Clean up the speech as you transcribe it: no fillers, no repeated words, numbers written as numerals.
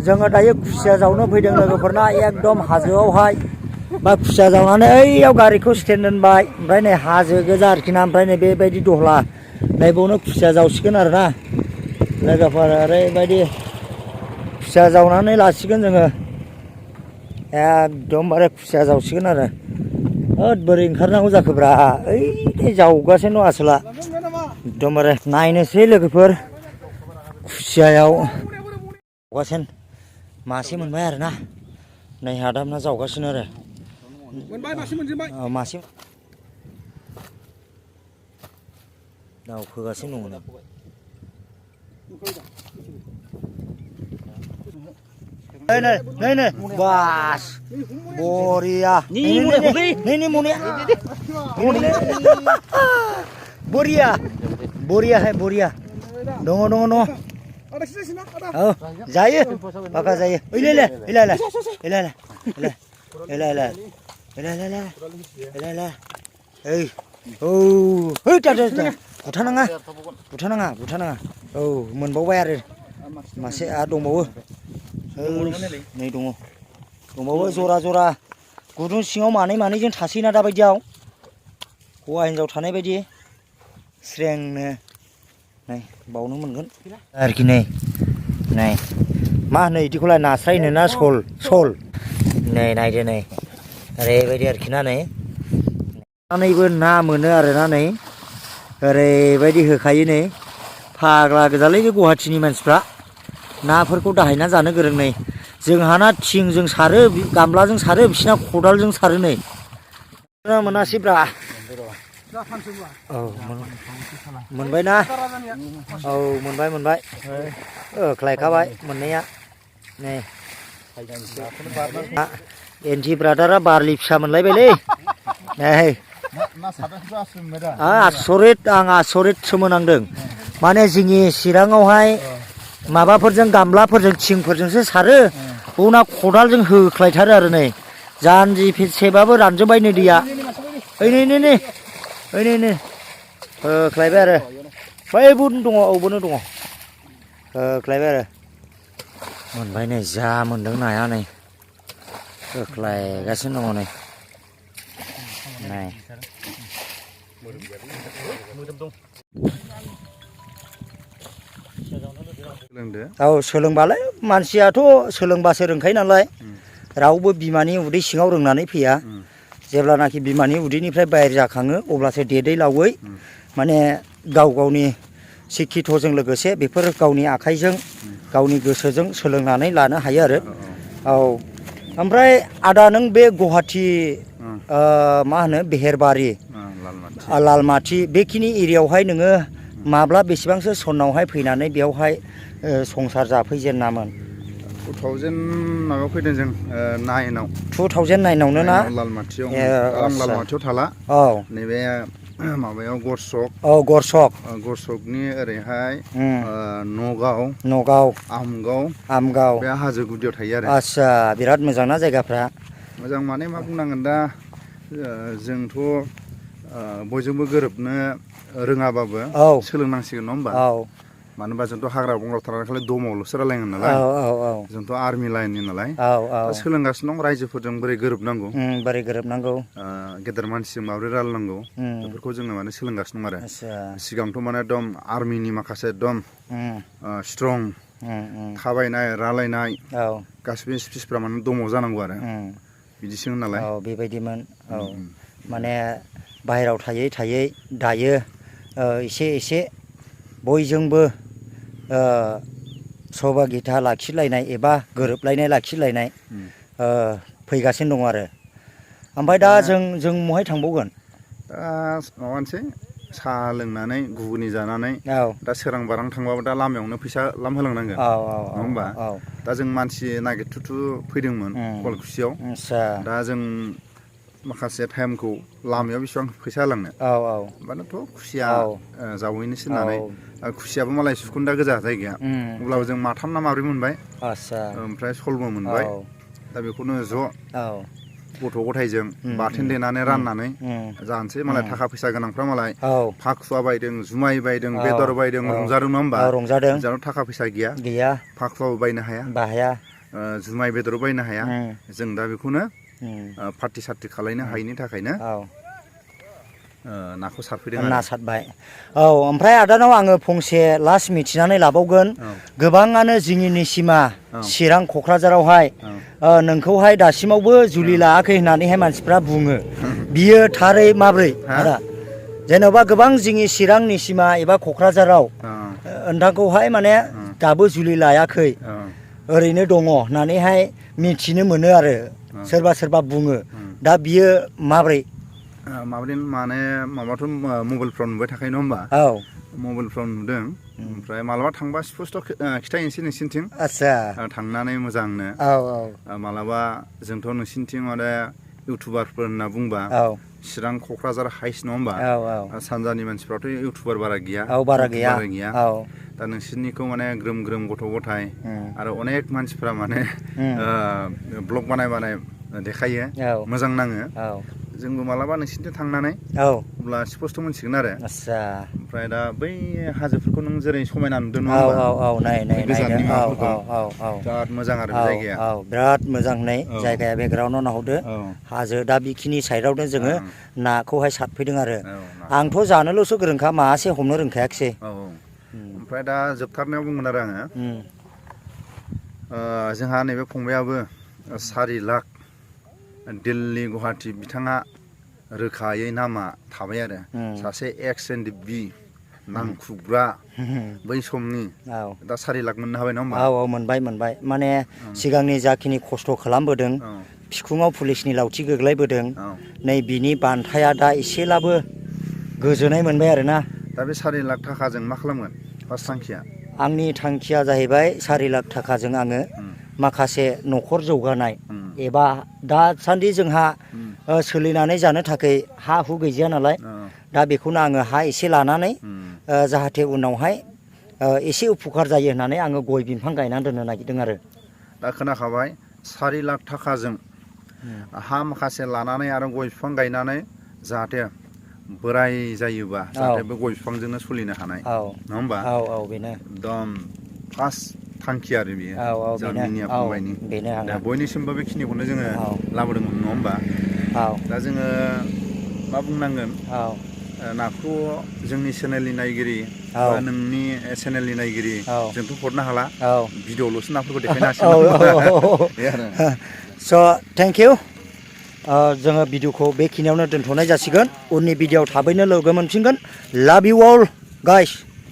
जोङो दायो खुसिया जावनो फैदों लोगोफोरना एकदम हाजोआवहाय बा खुसिया जावनानै ओइयाव गारिखौ स्टेन्ड दोनबाय ओमफ्राय नै हाजो गोजा आरोखि ना ओमफ्राय नै बेबायदि दहला नै बावनो खुसिया जावसिगोन आरोना लोगोफोर ओरैबायदि खुसिया जावनानै लासिगोन जोङो एकदमबारे खुसिया जावसिगोन आरो होद बोरै ओंखारनांगौ जाखोब्रा ओइ जावगासिनो दं आसोला एकदमबारे नायनोसै लोगोफोर खुसियायाव जावगासिनो मासे मोनबाय आरोना नै हादाबना जावगासिनो आरो मासे दावखोगासिनो दङ नै बास बरिया नै मनिया बरिया बरिया है बरिया दङ औ जायो बाका जायो बुथानाङा औ मोनबावबाय आरो मासे दंबावो नै दंबावो जरा गुदुं सिङाव मानैजों थासैना दाबायदियाव हौवा हिनजाव थानाय बायदि स्रेंनो नै बावनो मोनगोन आरोखि नै मा होनो बिदिखौलाय नास्राय होनो ना सल नै नायदो नै ओरैबायदि आरोखि ना नैबो ना मोनो आरोना नै ओरैबायदि होखायो नै फाग्ला गोजालै बे गुवाहाटिनि मानसिफ्रा नाफोरखौ दाहायना जानो गोरों नै जोंहाना थिंजों सारो गामलाजों सारो बिसिना खदालजों सारो नै मोनासैब्रा औ मोनबायना औ मोनबाय होख्लायखाबाय मोननाया नै एन्टि ब्रादारा बारलि फिसा मोनलायबायलै नै आसरित सोमोनांदों माने जोंनि चिराङावहाय माबाफोरजों गामलाफोरजों थिंफोरजोंसो सारो उनाव खदालजों होख्लायथारो आरो नै जानजि सेबाबो रानजोब्बाय नै दैया नै होख्लायबाय आरो बैबो दङ औबोनो दङ होख्लायबाय आरो मोनबाय नै जा मोनदों नाया नै होख्लायगासिनो दङ नै औ सोलोंबालाय मानसियाथ' सोलोंबासो रोंखायो नालाय रावबो बिमानि उदै सिङाव रोंनानै फैया जेब्लानाखि बिमानि उदैनिफ्राय बाहेर जाखाङो अब्लासो देदै लावै माने गावनि सिक्खित'जों लोगोसे बेफोर गावनि आखाइजों गावनि गोसोजों सोलोंनानै लानो हायो आरो औ ओमफ्राय आदा नों बे गुवाहाटि मा होनो बेहेरबारि लालमाथि बेखिनि एरियायावहाय नोङो माब्ला बेसेबांसो सनावहाय फैनानै बेयावहाय संसार जाफैजेनामोन 2000 माबायाव फैदों जों 9आव 2009आवनो ना लालमाथियाव आं लालमाथियाव थाला औ नैबे माबायाव गरसकनि ओरैहाय नगाव आमगाव बे हाजो गुदियाव थायो आरो आदसा बिराद मोजां ना जायगाफ्रा मोजां माने मा बुंनांगोन दा जोंथ' बयजोंबो गोरोबनो रोङाबाबो सोलोंनांसिगोन नङा होमबा मानो होनबा जोंथ' हाग्रा बंग्रायाव थानानै खालि दमावल'सो रायलायगोन नालाय जोंथ' आर्मि लाइननि नालाय दा सोलोंगासिनो दं रायजोफोरजों बोरै गोरोबनांगौ गेदेर मानसिजों माबोरै रायलायनांगौ बेफोरखौ जोङो माने सोलोंगासिनो दं आरो सिगांथ' माने एकदम आर्मिनि माखासे एकदम स्ट्रं थाबायनाय रायलायनाय गासिबो स्पिसफ्रा माने दमाव जानांगौ आरो बिदिसोमोन नालाय बेबायदिमोन माने बाहेरायाव थायै दायो एसे बयजोंबो सहभागिता लाखिलायनाय एबा गोरोबलायनाय लाखिलायनाय फैगासिनो दं आरो ओमफ्राय दा जों बहाय थांबावगोन दा माबानोसै साहा लोंनानै घुगुनि जानानै दा सोरां बारां थांबाबो दा लामायावनो फैसा होलांनांगोन नङा होमबा दा जों मानसि नागिरथुथु फैदोंमोन कलकुसियाव दा जों माखासे टाइमखौ लामायाव बेसेबां फैसा होलांनो होमबानोथ' खुसिया जावहैनोसै होननानै खुसियाबो मालाय सुखुन्दा गोजा जायगाया अब्लाबो जों माथाम ना माब्रै मोनबाय ओमफ्राय सलबो मोनबाय दा बेखौनो ज' गथ' गथायजों बाथोन देनानै राननानै जानोसै मालाय थाखा फैसा गोनांफ्रा मालाय फाखुवा बायदों जुमाय बायदों बेदर बायदों रंजादों नङा होमबा रंजादों जानाव थाखा फैसा गैया फाखुवाबो बायनो हाया जुमाय बेदर बायनो हाया जों दा बेखौनो पार्टि सार्टि खालायनो हायिनि थाखायनो नाखौ सारफैदों ना सारबाय ओमफ्राय आदानाव आङो फंसे लास्ट मिथिनानै लाबावगोन गोबाङानो जोंनि सिमा चिरां क'क्राझारावहाय नोंखौहाय दासिमावबो जुलि लायाखै होननानैहाय मानसिफ्रा बुङो बियो थारै माब्रै आदा जेन'बा गोबां जोंनि चिरांनि सिमा एबा क'क्राझाराव नोंथांखौहाय माने दाबो जुलि लायाखै ओरैनो दङ होननानैहाय मिथिनो मोनो आरो सोरबा बुङो दा बियो माब्रै माबादि माने माबाथ' मबाइलफ्राव नुबाय थाखायो नङा होमबा मबाइलफ्राव नुदों ओमफ्राय मालाबा थांबा स्पस्ट' खिथाहैनोसै नोंसिनिथिं आदसा थांनानै मोजांनो मालाबा जोंथ' नोंसिनिथिं माने इउटुबारफोर होनना बुंबा चिरां क'क्राझार हाइस नङा होमबा सानजानि मानसिफ्राथ' इउटुबार बारा गैया दा नोंसिनिखौ माने ग्रोम ग्रोम गथ' गथाय आरो अनेक मानसिफ्रा माने ब्लग बानाय देखायो मोजां नाङो जोंबो मालाबा नोंसिनिथिं थांनानै अब्ला स्पस्ट' मोनसिगोन आरो ओमफ्राय दा बै हाजोफोरखौ नों जेरै समायना नुदों नङा होमबा गोजाननि माबाफोरखौ बिराद मोजां आरो बे जायगाया बिराद मोजां नै जायगाया बेकग्राउन्डआव नाहरदो हाजो दा बेखिनि साइडआवनो जोङो नाखौहाय सारफैदों आरो आंथ' जानोल'सो गोरोंखा मासे हमनो रोंखायाखिसै ओमफ्राय दा जोबथारनायाव बुंगोन आरो आङो जोंहा नैबे फंबायाबो 4 लाख दिल्ली गुवाहाटि बिथाङा रोखायै नामा थाबाय आरो सासे एक्स NDB नांखुग्रा बै समनि दा 4 लाख मोननो हाबाय नङा होमबा मोनबाय माने सिगांनि जाखिनि खस्थ' खालामबोदों बिखुङाव पुलिसनि लावथि गोग्लैबोदों नै बिनि बान्थाया दा एसेब्लाबो गोजोननाय मोनबाय आरोना दा बे 4 लाख थाखाजों मा खालामगोन फार्स्ट थांखिया आंनि थांखिया जाहैबाय 4 लाख थाखाजों आङो माखासे न'खर जौगानाय एबा दासान्दि जोंहा सोलिनानै जानो थाखाय हा हु गैजाया नालाय दा बेखौनो आङो हा एसे लानानै जाहाथे उनावहाय एसे उपकार जायो होननानै आङो गय बिफां गायनानै दोननो नागिरदों आरो दा खोनाखाबाय 4 लाख थाखाजों हा माखासे लानानै आरो गय बिफां गायनानै जाहाथे बोराय जायोबा जाहाथे बे गय बिफांजोंनो सोलिनो हानाय नङा होमबा बेनो एकदम फार्स्ट थांखि आरो बियो जामिनिया फंबायनि दा बयनिसिमबो बेखिनिखौनो जोङो लाबोदोंमोन नङा होमबा दा जोङो मा बुंनांगोन नाखौ जोंनि चेनेलनि नायगिरि बा नोंनि चेनेलनि नायगिरि जोंथ' हरनो हाला भिडिअ'ल'सो नाफोरखौ देखायनो हासिगोन स' थेंक इउ जोङो भिडिअ'खौ बेखिनियावनो दोनथ'नाय जासिगोन उननि भिडिअ'आव थाबैनो लोगो मोनफिनगोन लाभ इउ अल गाइस